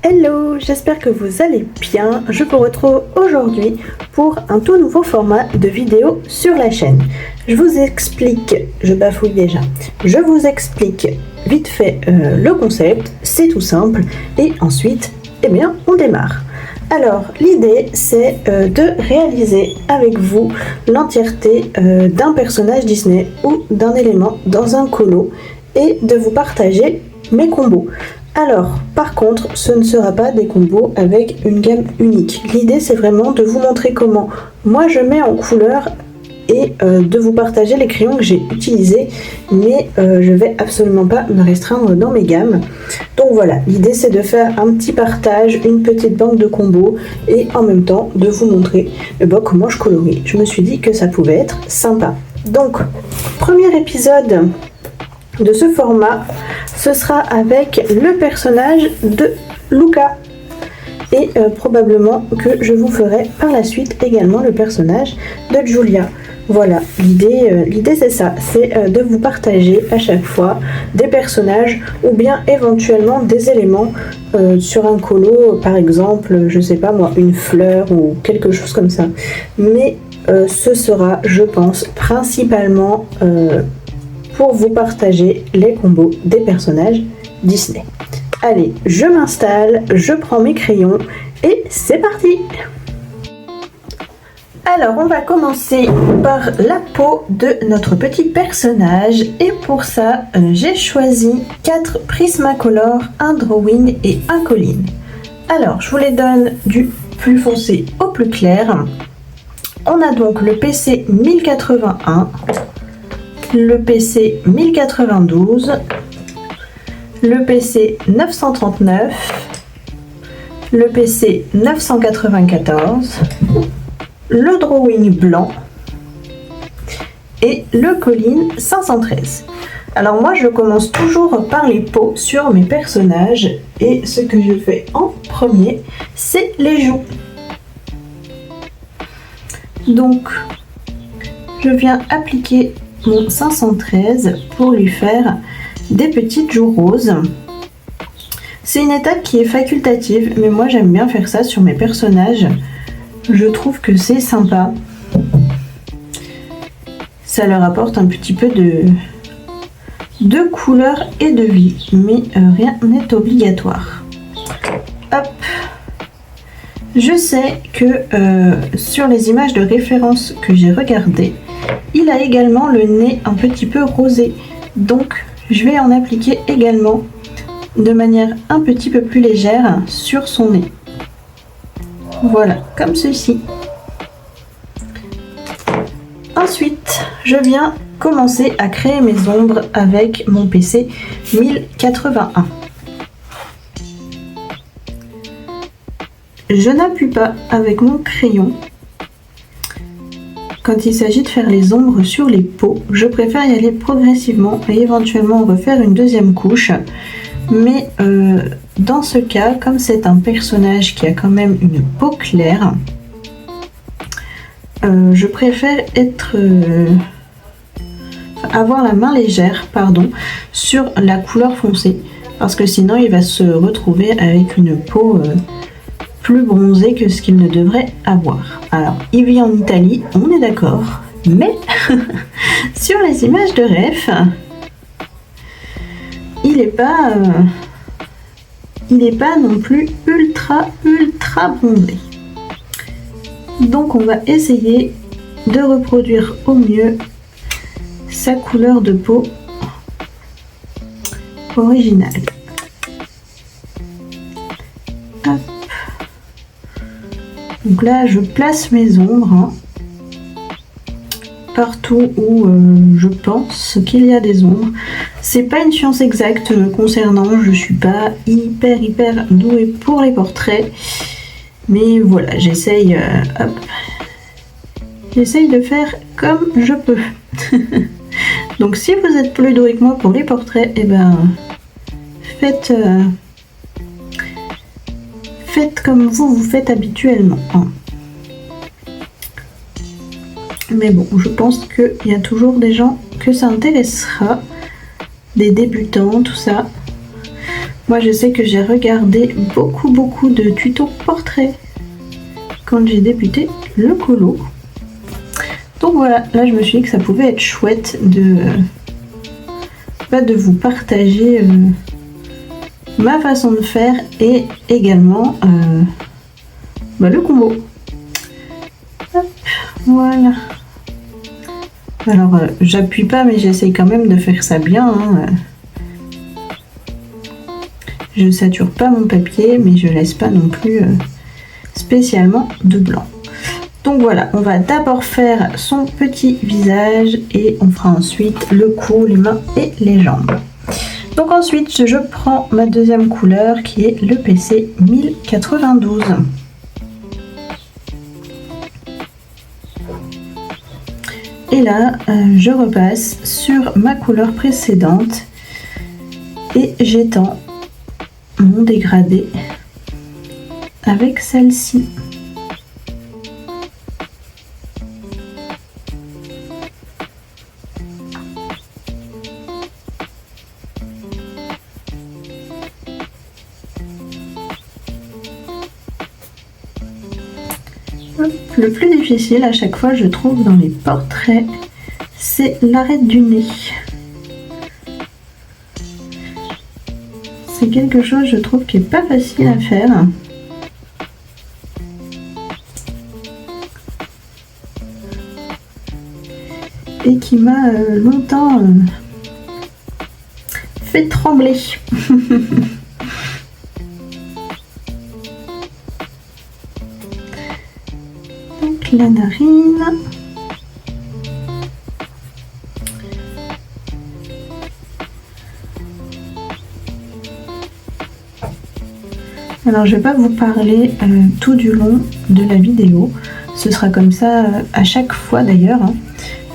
Hello, j'espère que vous allez bien. Je vous retrouve aujourd'hui pour un tout nouveau format de vidéo sur la chaîne. Je vous explique vite fait le concept, c'est tout simple, et ensuite, on démarre. Alors, l'idée, c'est de réaliser avec vous l'entièreté d'un personnage Disney ou d'un élément dans un colo et de vous partager mes combos. Alors, par contre, ce ne sera pas des combos avec une gamme unique. L'idée, c'est vraiment de vous montrer comment moi je mets en couleur et de vous partager les crayons que j'ai utilisés, mais je vais absolument pas me restreindre dans mes gammes. Donc voilà, l'idée c'est de faire un petit partage, une petite banque de combos et en même temps de vous montrer comment je colorie. Je me suis dit que ça pouvait être sympa. Donc, premier épisode de ce format, ce sera avec le personnage de Luca. Et probablement que je vous ferai par la suite également le personnage de Julia. Voilà, l'idée c'est ça, c'est de vous partager à chaque fois des personnages ou bien éventuellement des éléments sur un colo, par exemple, je sais pas moi, une fleur ou quelque chose comme ça. Mais ce sera, je pense, principalement pour vous partager les combos des personnages Disney. Allez, je m'installe, je prends mes crayons et c'est parti! Alors, on va commencer par la peau de notre petit personnage et pour ça, j'ai choisi 4 Prismacolor, un Drawing et un Colline. Alors, je vous les donne du plus foncé au plus clair. On a donc le PC 1081, le PC 1092, le PC 939, le PC 994, le Drawing blanc et le Colline 513. Alors moi je commence toujours par les peaux sur mes personnages et ce que je fais en premier c'est les joues. Donc je viens appliquer mon 513 pour lui faire des petites joues roses. C'est une étape qui est facultative, mais moi j'aime bien faire ça sur mes personnages. Je trouve que c'est sympa. Ça leur apporte un petit peu de couleur et de vie, mais rien n'est obligatoire. Hop. Je sais que sur les images de référence que j'ai regardées, il a également le nez un petit peu rosé. Donc je vais en appliquer également de manière un petit peu plus légère sur son nez. Voilà, comme ceci. Ensuite, je viens commencer à créer mes ombres avec mon PC 1081. Je n'appuie pas avec mon crayon. Quand il s'agit de faire les ombres sur les peaux, je préfère y aller progressivement et éventuellement refaire une deuxième couche. Mais dans ce cas, comme c'est un personnage qui a quand même une peau claire, je préfère avoir la main légère sur la couleur foncée, parce que sinon il va se retrouver avec une peau plus bronzée que ce qu'il ne devrait avoir. Alors, il vit en Italie, on est d'accord, mais sur les images de ref, il n'est pas non plus ultra bronzé. Donc on va essayer de reproduire au mieux sa couleur de peau originale. Hop. Donc là je place mes ombres partout où je pense qu'il y a des ombres. C'est pas une science exacte me concernant, je suis pas hyper douée pour les portraits, mais voilà, j'essaye de faire comme je peux. Donc si vous êtes plus doué que moi pour les portraits, faites comme vous faites habituellement. Mais bon, je pense qu'il y a toujours des gens que ça intéressera, des débutants, tout ça. Moi, je sais que j'ai regardé beaucoup de tutos portraits quand j'ai débuté le colo. Donc voilà, là je me suis dit que ça pouvait être chouette de vous partager ma façon de faire et également le combo. Hop, voilà. Alors j'appuie pas, mais j'essaye quand même de faire ça bien. Hein. Je sature pas mon papier, mais je laisse pas non plus spécialement de blanc. Donc voilà, on va d'abord faire son petit visage et on fera ensuite le cou, les mains et les jambes. Donc ensuite, je prends ma deuxième couleur qui est le PC 1092. Et là, je repasse sur ma couleur précédente et j'étends mon dégradé avec celle-ci. Le plus difficile à chaque fois, je trouve, dans les portraits, c'est l'arête du nez. C'est quelque chose, je trouve, qui est pas facile à faire. Et qui m'a longtemps fait trembler. Donc la narine. Alors je vais pas vous parler tout du long de la vidéo, ce sera comme ça à chaque fois d'ailleurs. Hein.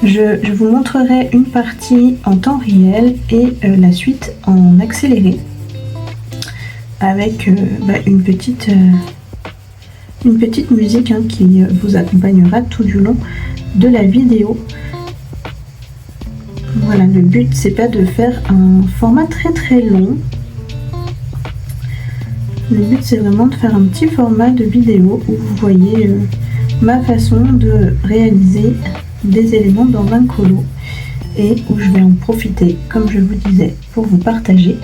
Je vous montrerai une partie en temps réel et la suite en accéléré avec une petite musique hein, qui vous accompagnera tout du long de la vidéo. Voilà, le but c'est pas de faire un format très long. Le but c'est vraiment de faire un petit format de vidéo où vous voyez ma façon de réaliser des éléments dans un colo et où je vais en profiter, comme je vous disais, pour vous partager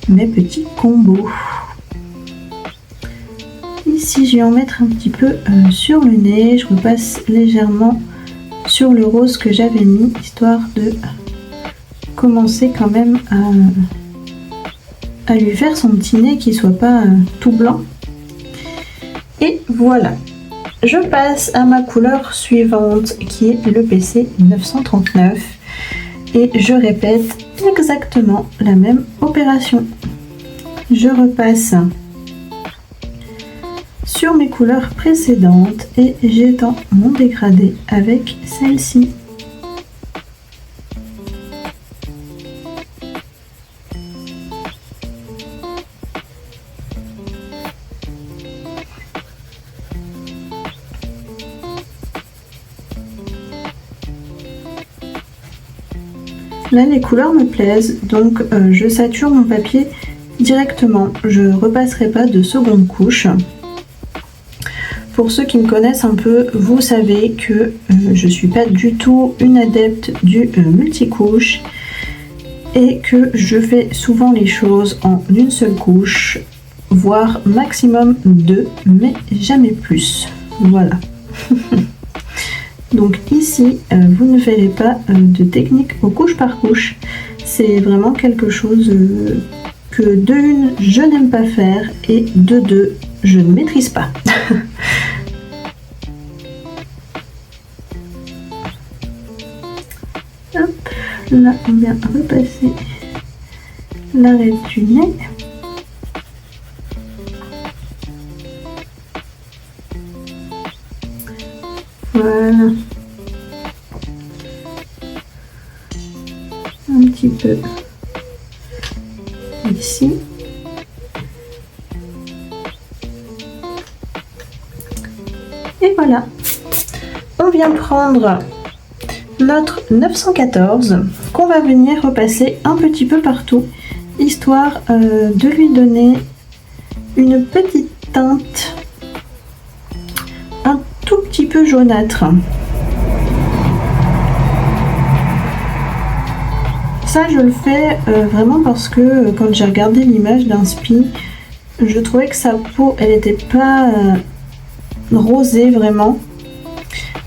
mes petits combos. Ici je vais en mettre un petit peu sur le nez, je repasse légèrement sur le rose que j'avais mis, histoire de commencer quand même à lui faire son petit nez qui soit pas tout blanc. Et voilà, je passe à ma couleur suivante qui est le PC 939 et je répète exactement la même opération. Je repasse sur mes couleurs précédentes et j'étends mon dégradé avec celle-ci. Là, les couleurs me plaisent, donc je sature mon papier directement. Je ne repasserai pas de seconde couche. Pour ceux qui me connaissent un peu, vous savez que je ne suis pas du tout une adepte du multicouche et que je fais souvent les choses en une seule couche, voire maximum 2, mais jamais plus. Voilà. Donc ici, vous ne verrez pas de technique au couche par couche. C'est vraiment quelque chose que de une, je n'aime pas faire et de deux, je ne maîtrise pas. Hop, là on vient repasser l'arête du nez. Voilà. Un petit peu ici. Et voilà. On vient prendre notre 914 qu'on va venir repasser un petit peu partout histoire de lui donner une petite teinte un tout petit peu jaunâtre. Ça, je le fais vraiment parce que quand j'ai regardé l'image d'Inspi, je trouvais que sa peau, elle n'était pas rosée vraiment,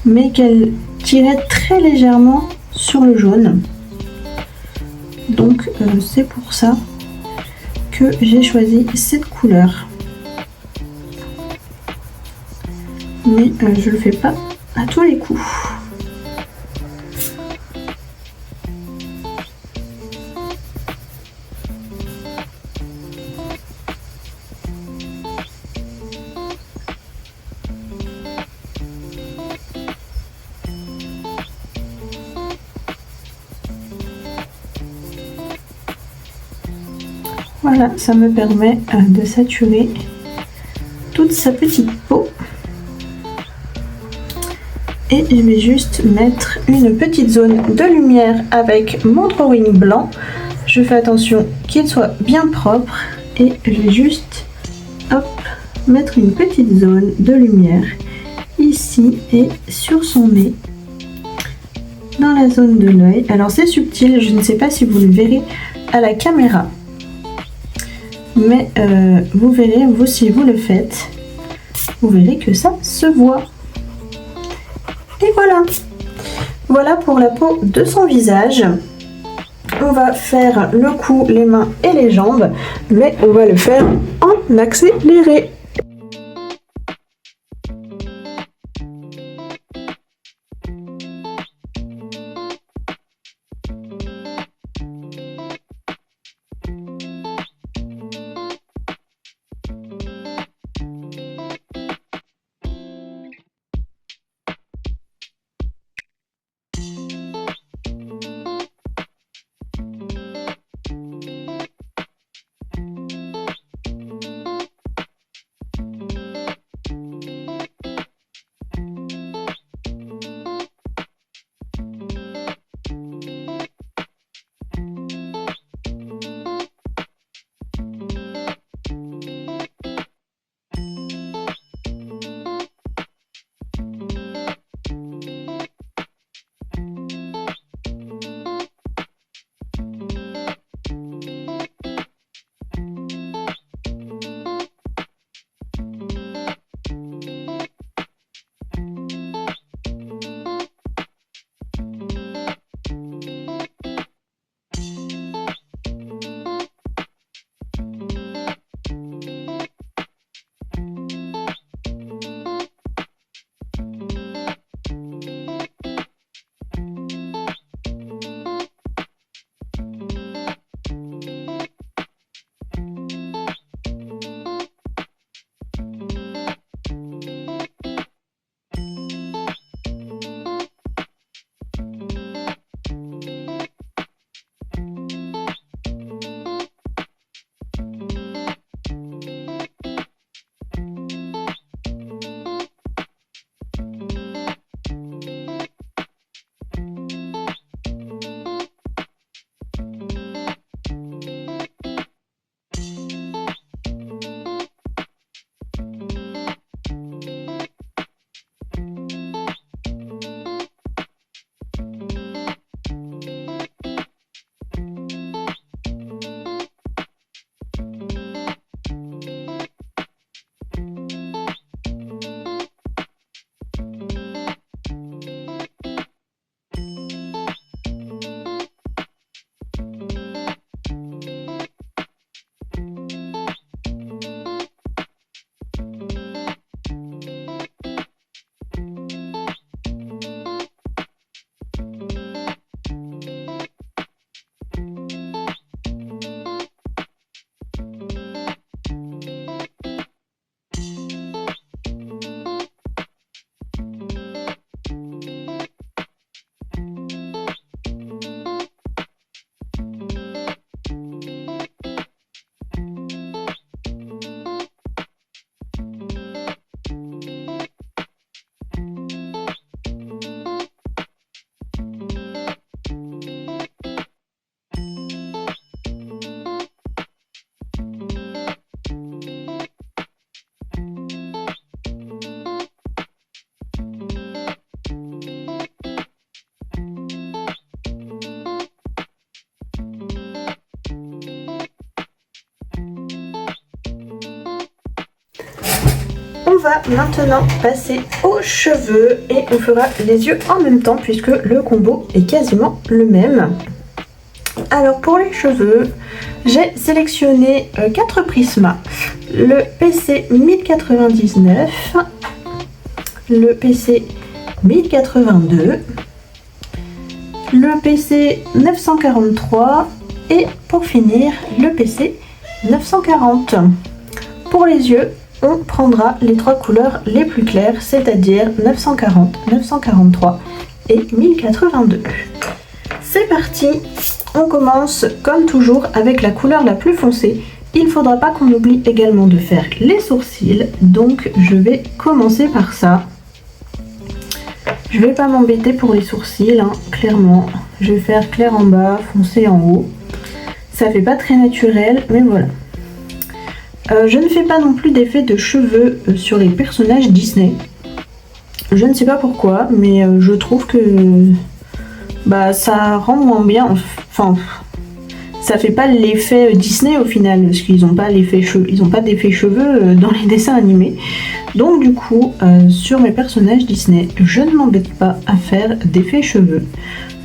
mais qu'elle tirait très légèrement sur le jaune. Donc c'est pour ça que j'ai choisi cette couleur. Mais je le fais pas à tous les coups. Voilà, ça me permet de saturer toute sa petite peau. Et je vais juste mettre une petite zone de lumière avec mon drawing blanc. Je fais attention qu'il soit bien propre et je vais juste hop, mettre une petite zone de lumière ici et sur son nez, dans la zone de l'œil. Alors c'est subtil, je ne sais pas si vous le verrez à la caméra, mais vous verrez, vous si vous le faites, vous verrez que ça se voit. Et voilà, voilà pour la peau de son visage. On va faire le cou, les mains et les jambes, mais on va le faire en accéléré. va maintenant passer aux cheveux et on fera les yeux en même temps puisque le combo est quasiment le même. Alors pour les cheveux, j'ai sélectionné 4 Prisma, le PC 1099, le PC 1082, le PC 943 et pour finir le PC 940. Pour les yeux, on prendra les 3 couleurs les plus claires, c'est-à-dire 940, 943 et 1082. C'est parti! On commence comme toujours avec la couleur la plus foncée. Il ne faudra pas qu'on oublie également de faire les sourcils, donc je vais commencer par ça. Je vais pas m'embêter pour les sourcils, hein, clairement. Je vais faire clair en bas, foncé en haut. Ça fait pas très naturel, mais voilà. Je ne fais pas non plus d'effet de cheveux sur les personnages Disney. Je ne sais pas pourquoi, mais je trouve que ça rend moins bien. Enfin, ça fait pas l'effet Disney au final, parce qu'ils n'ont pas d'effet cheveux dans les dessins animés. Donc du coup, sur mes personnages Disney, je ne m'embête pas à faire d'effet cheveux.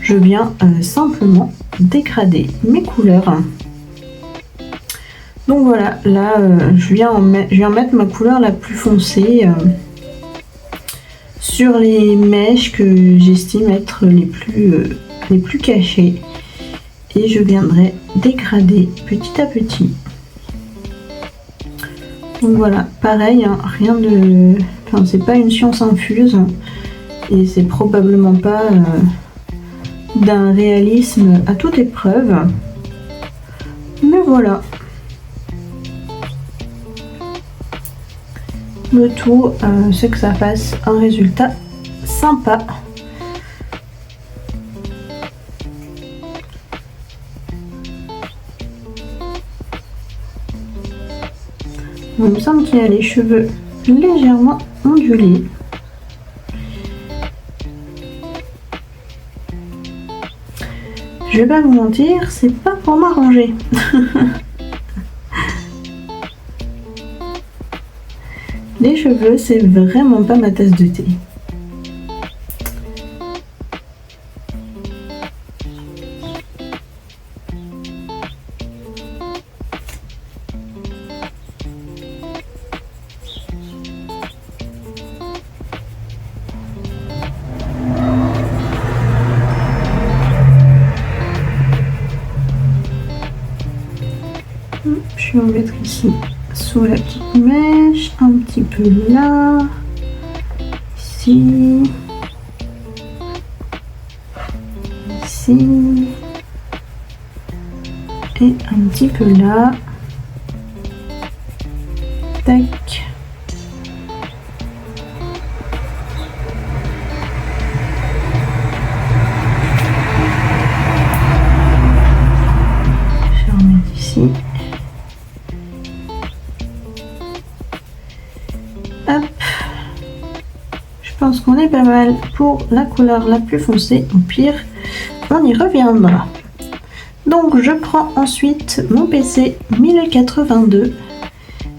Je viens simplement dégrader mes couleurs. Donc voilà, là je viens mettre ma couleur la plus foncée sur les mèches que j'estime être les plus cachées. Et je viendrai dégrader petit à petit. Donc voilà, pareil, hein, rien de... Enfin, c'est pas une science infuse. Et c'est probablement pas d'un réalisme à toute épreuve. Mais voilà. Le tout, c'est que ça fasse un résultat sympa. Il me semble qu'il a les cheveux légèrement ondulés. Je vais pas vous mentir, c'est pas pour m'arranger. Les cheveux, c'est vraiment pas ma tasse de thé. Je vais en mettre ici sous la petite mèche, un petit peu là, ici, ici, et un petit peu là. Tac. Je vais remettre ici. Hop. Je pense qu'on est pas mal pour la couleur la plus foncée. Au pire, on y reviendra. Donc je prends ensuite mon PC 1082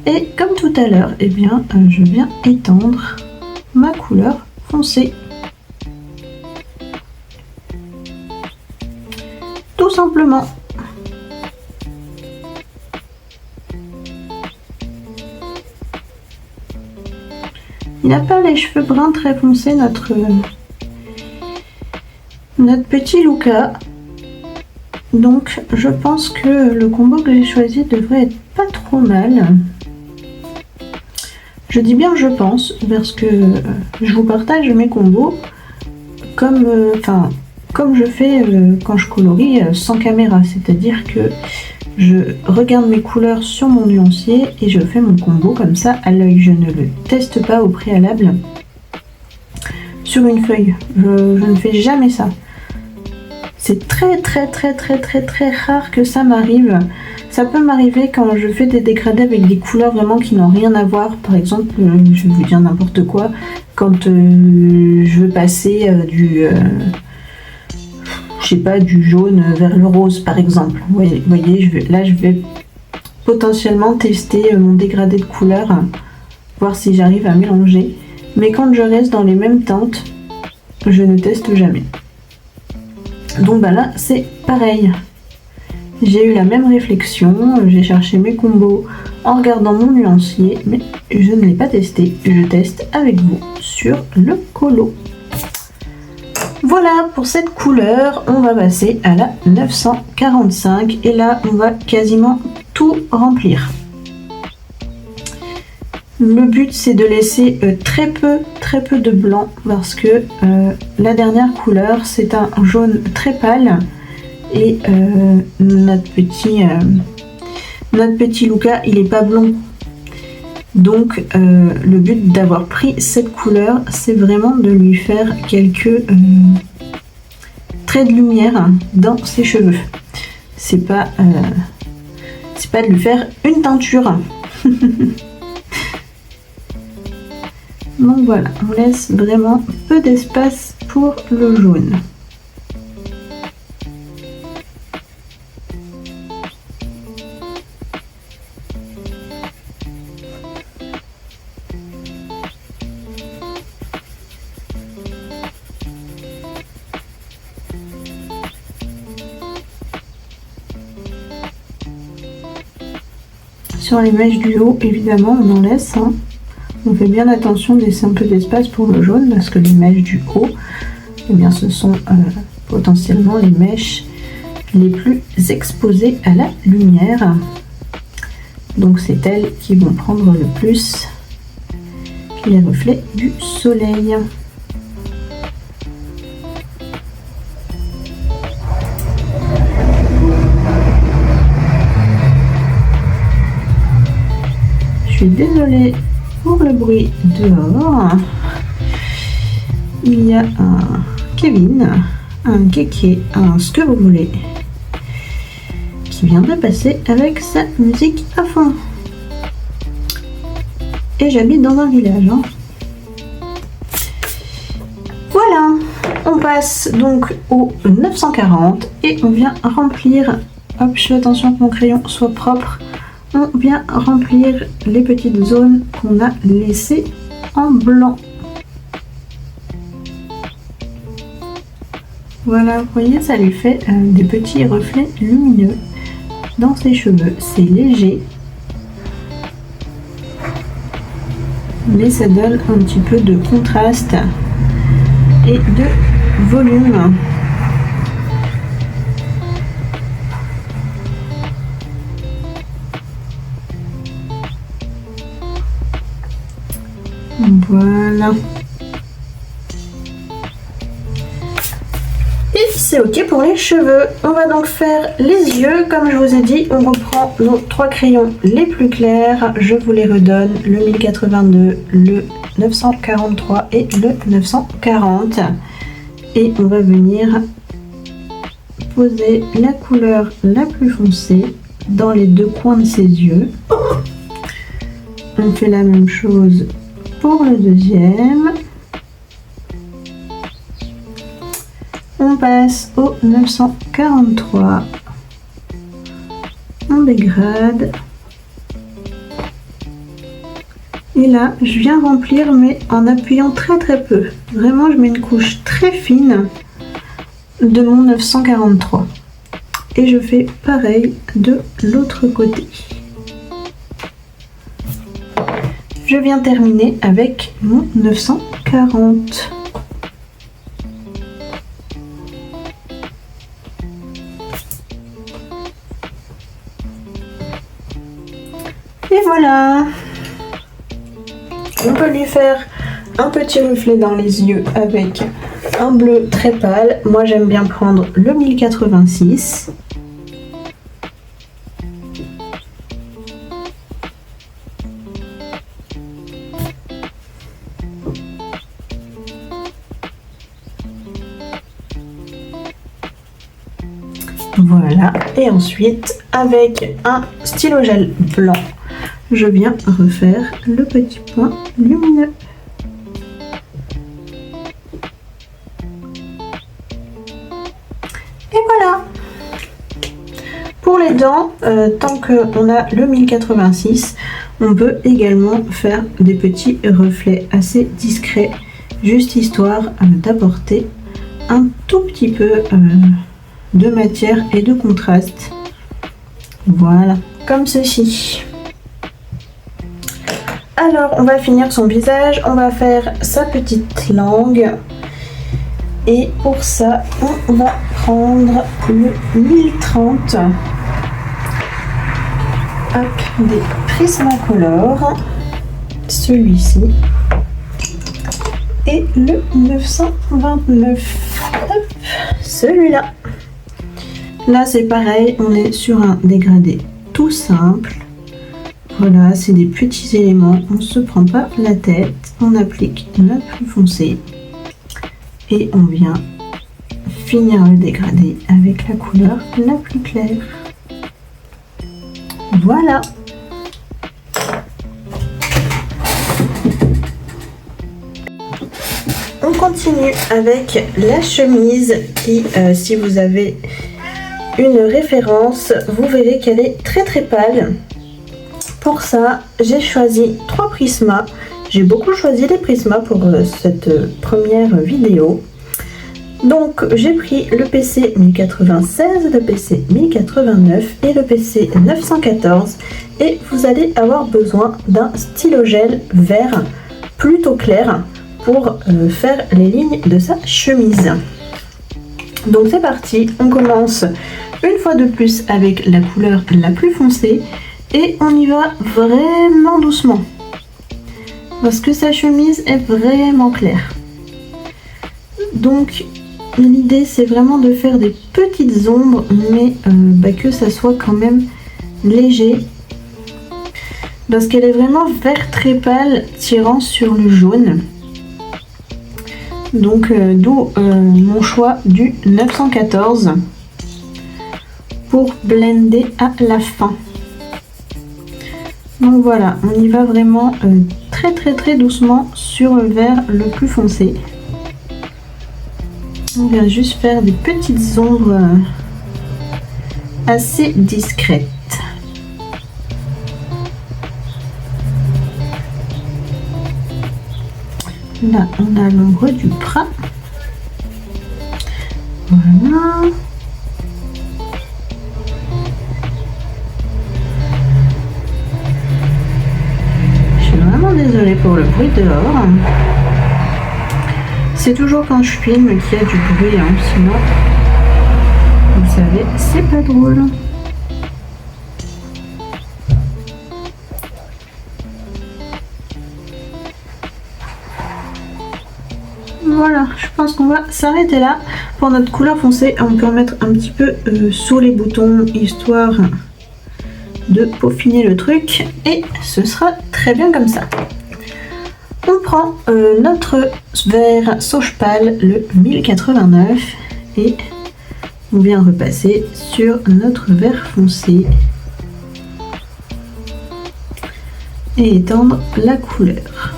et comme tout à l'heure, eh bien, je viens étendre ma couleur foncée. Tout simplement. Il n'a pas les cheveux bruns très foncés, notre petit Luca. Donc je pense que le combo que j'ai choisi devrait être pas trop mal. Je dis bien je pense parce que je vous partage mes combos comme je fais quand je colorie sans caméra, c'est-à-dire que je regarde mes couleurs sur mon nuancier et je fais mon combo comme ça à l'œil. Je ne le teste pas au préalable sur une feuille. Je ne fais jamais ça. C'est très rare que ça m'arrive. Ça peut m'arriver quand je fais des dégradés avec des couleurs vraiment qui n'ont rien à voir. Par exemple, je vais vous dire n'importe quoi, quand je veux passer du jaune vers le rose par exemple. Vous voyez, je vais potentiellement tester mon dégradé de couleur voir si j'arrive à mélanger. Mais quand je reste dans les mêmes teintes, je ne teste jamais. Donc bah là, c'est pareil. J'ai eu la même réflexion, j'ai cherché mes combos en regardant mon nuancier, mais je ne l'ai pas testé. Je teste avec vous sur le colo. Voilà pour cette couleur, on va passer à la 945 et là on va quasiment tout remplir. Le but c'est de laisser très peu de blanc parce que la dernière couleur c'est un jaune très pâle et notre petit Luca il est pas blond. Donc le but d'avoir pris cette couleur, c'est vraiment de lui faire quelques traits de lumière dans ses cheveux. C'est pas de lui faire une teinture. Donc voilà, on laisse vraiment peu d'espace pour le jaune. Sur les mèches du haut, évidemment, on en laisse. Hein. On fait bien attention de laisser un peu d'espace pour le jaune parce que les mèches du haut, eh bien, ce sont potentiellement les mèches les plus exposées à la lumière. Donc, c'est elles qui vont prendre le plus les reflets du soleil. Je suis désolée pour le bruit dehors. Il y a un Kevin, un kéké, un ce que vous voulez, qui vient de passer avec sa musique à fond. Et j'habite dans un village. Hein. Voilà, on passe donc au 940 et on vient remplir. Hop, je fais attention que mon crayon soit propre. On vient remplir les petites zones qu'on a laissées en blanc. Voilà, vous voyez, ça lui fait des petits reflets lumineux dans ses cheveux. C'est léger, mais ça donne un petit peu de contraste et de volume. Voilà. Et c'est ok pour les cheveux. On va donc faire les yeux. Comme je vous ai dit, on reprend nos 3 crayons les plus clairs. Je vous les redonne. Le 1082, le 943 et le 940. Et on va venir poser la couleur la plus foncée dans les 2 coins de ses yeux. On fait la même chose pour le deuxième. On passe au 943. On dégrade. Et là, je viens remplir, mais en appuyant très peu. Vraiment, je mets une couche très fine de mon 943. Et je fais pareil de l'autre côté. Je viens terminer avec mon 940. Et voilà. On peut lui faire un petit reflet dans les yeux avec un bleu très pâle. Moi, j'aime bien prendre le 1086. Voilà, et ensuite avec un stylo gel blanc, je viens refaire le petit point lumineux. Et voilà. Pour les dents, tant qu'on a le 1086, on peut également faire des petits reflets assez discrets, juste histoire d'apporter un tout petit peu de matière et de contraste. Voilà, comme ceci. Alors, on va finir son visage, on va faire sa petite langue. Et pour ça, on va prendre le 1030. Hop, des Prismacolor, celui-ci, et le 929, hop, celui-là. Là c'est pareil, on est sur un dégradé tout simple. Voilà, c'est des petits éléments, on ne se prend pas la tête, on applique la plus foncée et on vient finir le dégradé avec la couleur la plus claire. Voilà. On continue avec la chemise qui, si vous avez une référence, vous verrez qu'elle est très très pâle. Pour ça, j'ai choisi 3 prismas. J'ai beaucoup choisi les prismas pour cette première vidéo. Donc j'ai pris le PC 1096, le PC 1089 et le PC 914 et vous allez avoir besoin d'un stylo gel vert plutôt clair pour faire les lignes de sa chemise. Donc c'est parti, on commence une fois de plus avec la couleur la plus foncée et on y va vraiment doucement parce que sa chemise est vraiment claire. Donc l'idée c'est vraiment de faire des petites ombres mais que ça soit quand même léger parce qu'elle est vraiment vert très pâle tirant sur le jaune. Donc d'où mon choix du 914 pour blender à la fin. Donc voilà, on y va vraiment très doucement sur le vert le plus foncé. On vient juste faire des petites ombres assez discrètes. Là, on a l'ombre du bras. Voilà. Je suis vraiment désolée pour le bruit dehors. C'est toujours quand je filme qu'il y a du bruit, hein, sinon, vous savez, c'est pas drôle. Voilà, je pense qu'on va s'arrêter là. Pour notre couleur foncée, on peut en mettre un petit peu sous les boutons, histoire de peaufiner le truc. Et ce sera très bien comme ça. On prend notre vert sauge pâle, le 1089, et on vient repasser sur notre vert foncé et étendre la couleur.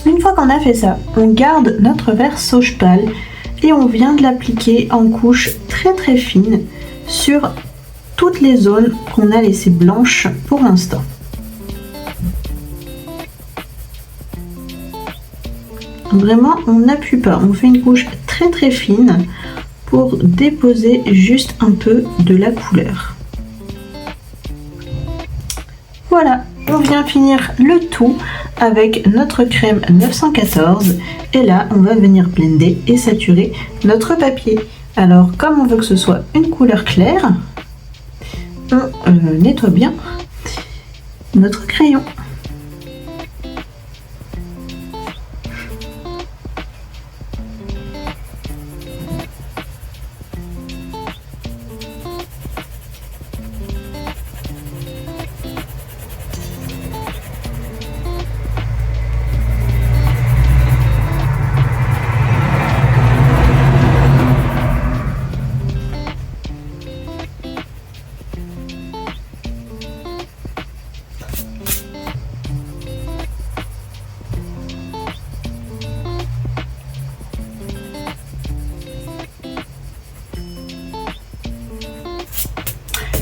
Une fois qu'on a fait ça, on garde notre vert sauge pâle et on vient de l'appliquer en couche très fine sur toutes les zones qu'on a laissées blanches pour l'instant. Vraiment, on n'appuie pas, on fait une couche très fine pour déposer juste un peu de la couleur. Voilà, on vient finir le tout avec notre crème 914 et là on va venir blender et saturer notre papier. Alors comme on veut que ce soit une couleur claire, on nettoie bien notre crayon.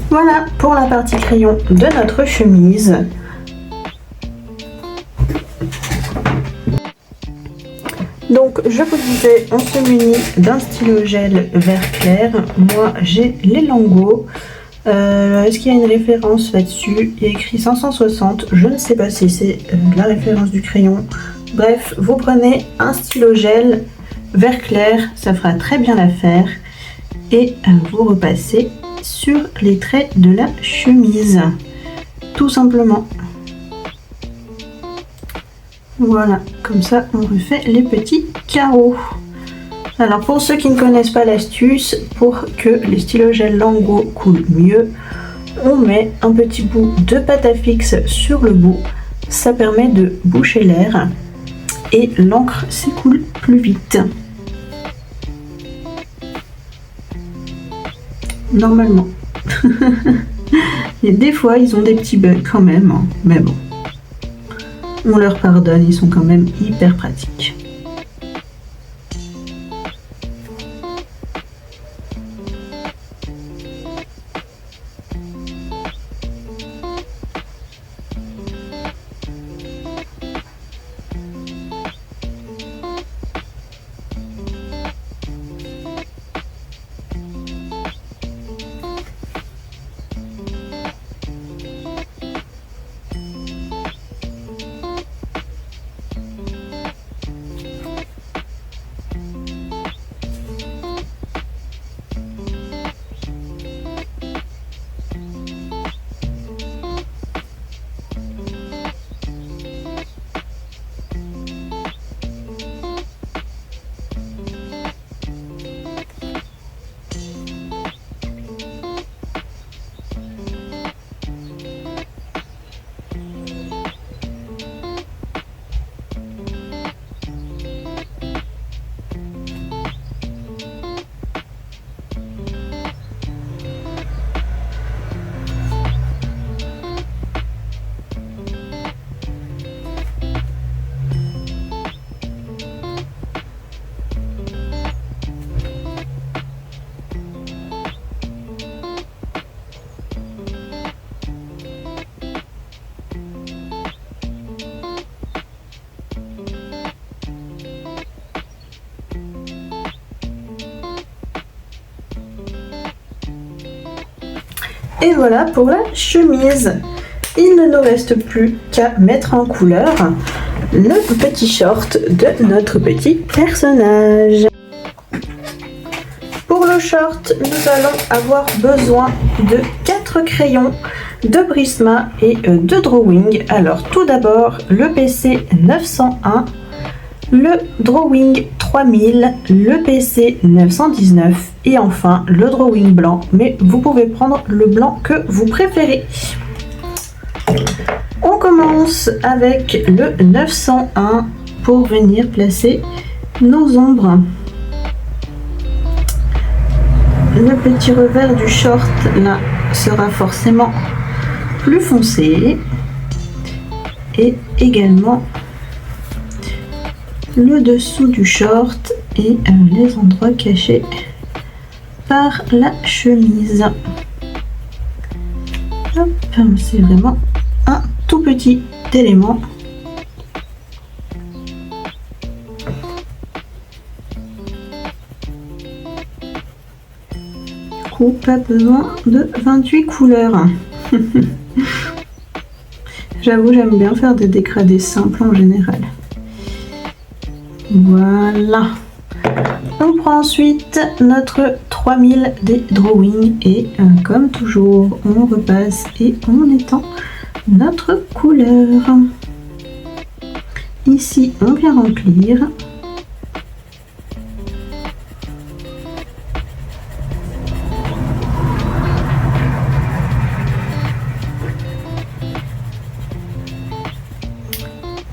Voilà pour la partie crayon de notre chemise. Donc je vous disais, on se munit d'un stylo gel vert clair. Moi j'ai les Lango. Est-ce qu'il y a une référence là-dessus? Il y a écrit 560. Je ne sais pas si c'est la référence du crayon. Bref, vous prenez un stylo gel vert clair, ça fera très bien l'affaire. Et vous repassez sur les traits de la chemise, tout simplement. Voilà, comme ça on refait les petits carreaux. Alors pour ceux qui ne connaissent pas l'astuce, pour que les stylos gel Lango coulent mieux, on met un petit bout de pâte à fixe sur le bout. Ça permet de boucher l'air et l'encre s'écoule plus vite. Normalement. Et des fois ils ont des petits bugs quand même, hein. Mais bon, on leur pardonne, ils sont quand même hyper pratiques. Et voilà pour la chemise. Il ne nous reste plus qu'à mettre en couleur le petit short de notre petit personnage. Pour le short, nous allons avoir besoin de 4 crayons, de Prisma et de Drawing. Alors tout d'abord le PC 901, le Drawing 3000, le PC 919 et enfin le Drawing blanc, mais vous pouvez prendre le blanc que vous préférez. On commence avec le 901 pour venir placer nos ombres. Le petit revers du short là sera forcément plus foncé et également le dessous du short et les endroits cachés par la chemise. C'est vraiment un tout petit élément. Du coup, pas besoin de 28 couleurs. J'avoue, j'aime bien faire des dégradés simples en général. Voilà. On prend ensuite notre 3000 des drawings et comme toujours, on repasse et on étend notre couleur. Ici, on vient remplir.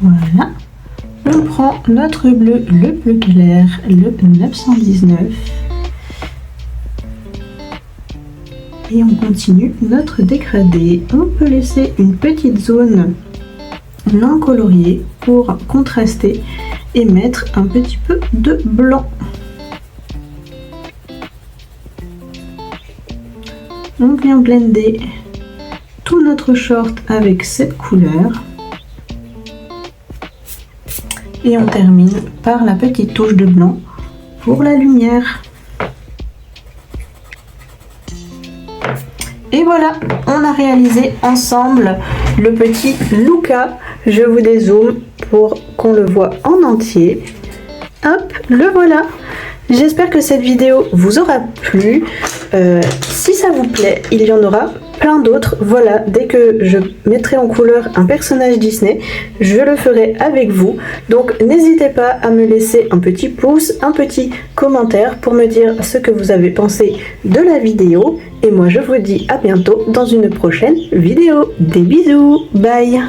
Voilà. On prend notre bleu, le bleu clair, le 919. Et on continue notre dégradé. On peut laisser une petite zone non coloriée pour contraster et mettre un petit peu de blanc. On vient blender tout notre short avec cette couleur. Et on termine par la petite touche de blanc pour la lumière. Et voilà, on a réalisé ensemble le petit Luca. Je vous dézoome pour qu'on le voit en entier. Hop, le voilà. J'espère que cette vidéo vous aura plu. Si ça vous plaît, il y en aura plein d'autres. Voilà, dès que je mettrai en couleur un personnage Disney, je le ferai avec vous. Donc n'hésitez pas à me laisser un petit pouce, un petit commentaire pour me dire ce que vous avez pensé de la vidéo. Et moi je vous dis à bientôt dans une prochaine vidéo. Des bisous, bye.